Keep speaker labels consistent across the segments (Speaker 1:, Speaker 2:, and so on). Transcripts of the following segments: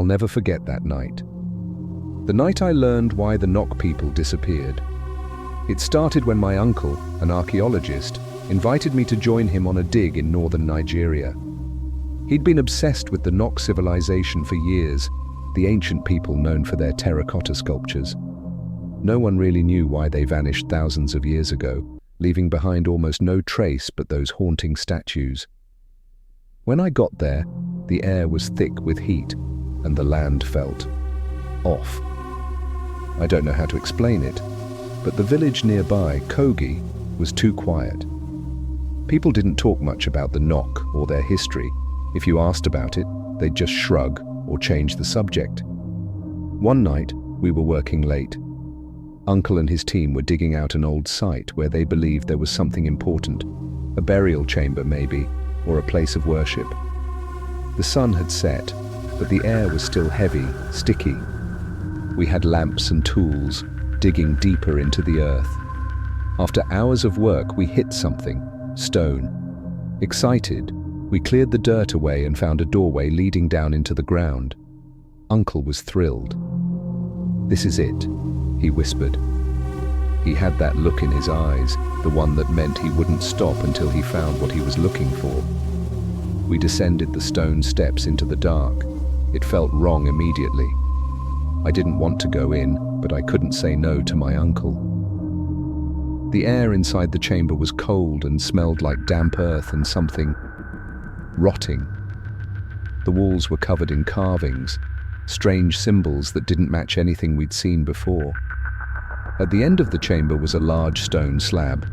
Speaker 1: I'll never forget that night. The night I learned why the Nok people disappeared. It started when my uncle, an archaeologist, invited me to join him on a dig in northern Nigeria. He'd been obsessed with the Nok civilization for years, the ancient people known for their terracotta sculptures. No one really knew why they vanished thousands of years ago, leaving behind almost no trace but those haunting statues. When I got there, the air was thick with heat, and the land felt off. I don't know how to explain it, but the village nearby, Kogi, was too quiet. People didn't talk much about the Nok or their history. If you asked about it, they'd just shrug or change the subject. One night, we were working late. Uncle and his team were digging out an old site where they believed there was something important, a burial chamber maybe, or a place of worship. The sun had set, but the air was still heavy, sticky. We had lamps and tools, digging deeper into the earth. After hours of work, we hit something, stone. Excited, we cleared the dirt away and found a doorway leading down into the ground. Uncle was thrilled. "This is it," he whispered. He had that look in his eyes, the one that meant he wouldn't stop until he found what he was looking for. We descended the stone steps into the dark. It felt wrong immediately. I didn't want to go in, but I couldn't say no to my uncle. The air inside the chamber was cold and smelled like damp earth and something rotting. The walls were covered in carvings, strange symbols that didn't match anything we'd seen before. At the end of the chamber was a large stone slab.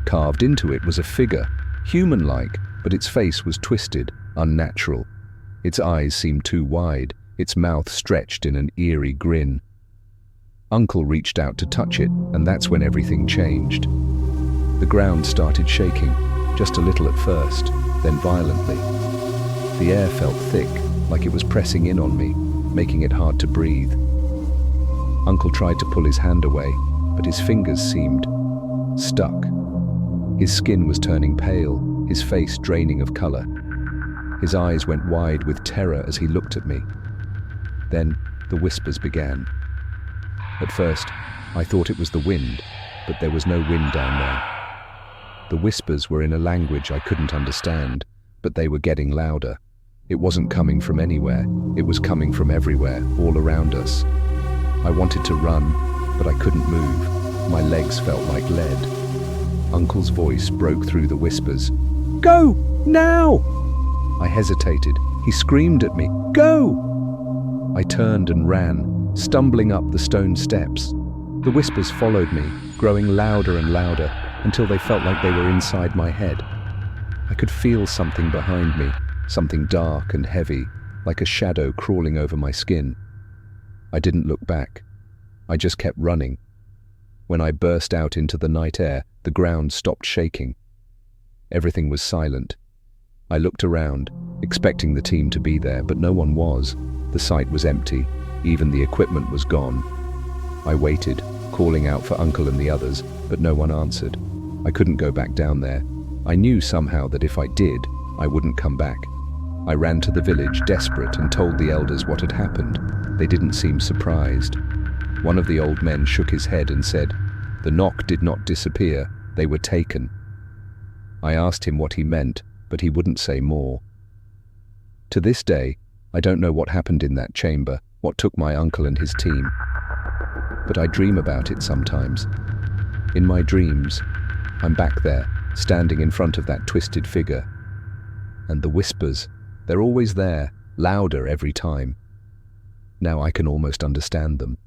Speaker 1: Carved into it was a figure, human-like, but its face was twisted, unnatural. Its eyes seemed too wide, its mouth stretched in an eerie grin. Uncle reached out to touch it, and that's when everything changed. The ground started shaking, just a little at first, then violently. The air felt thick, like it was pressing in on me, making it hard to breathe. Uncle tried to pull his hand away, but his fingers seemed stuck. His skin was turning pale, his face draining of color. His eyes went wide with terror as he looked at me. Then the whispers began. At first, I thought it was the wind, but there was no wind down there. The whispers were in a language I couldn't understand, but they were getting louder. It wasn't coming from anywhere, it was coming from everywhere, all around us. I wanted to run, but I couldn't move. My legs felt like lead. Uncle's voice broke through the whispers. "Go! Now!" I hesitated. He screamed at me, "Go!" I turned and ran, stumbling up the stone steps. The whispers followed me, growing louder and louder, until they felt like they were inside my head. I could feel something behind me, something dark and heavy, like a shadow crawling over my skin. I didn't look back. I just kept running. When I burst out into the night air, the ground stopped shaking. Everything was silent. I looked around, expecting the team to be there, but no one was. The site was empty. Even the equipment was gone. I waited, calling out for Uncle and the others, but no one answered. I couldn't go back down there. I knew somehow that if I did, I wouldn't come back. I ran to the village, desperate, and told the elders what had happened. They didn't seem surprised. One of the old men shook his head and said, "The Nok did not disappear, they were taken." I asked him what he meant, but he wouldn't say more. To this day, I don't know what happened in that chamber, what took my uncle and his team. But I dream about it sometimes. In my dreams, I'm back there, standing in front of that twisted figure. And the whispers, they're always there, louder every time. Now I can almost understand them.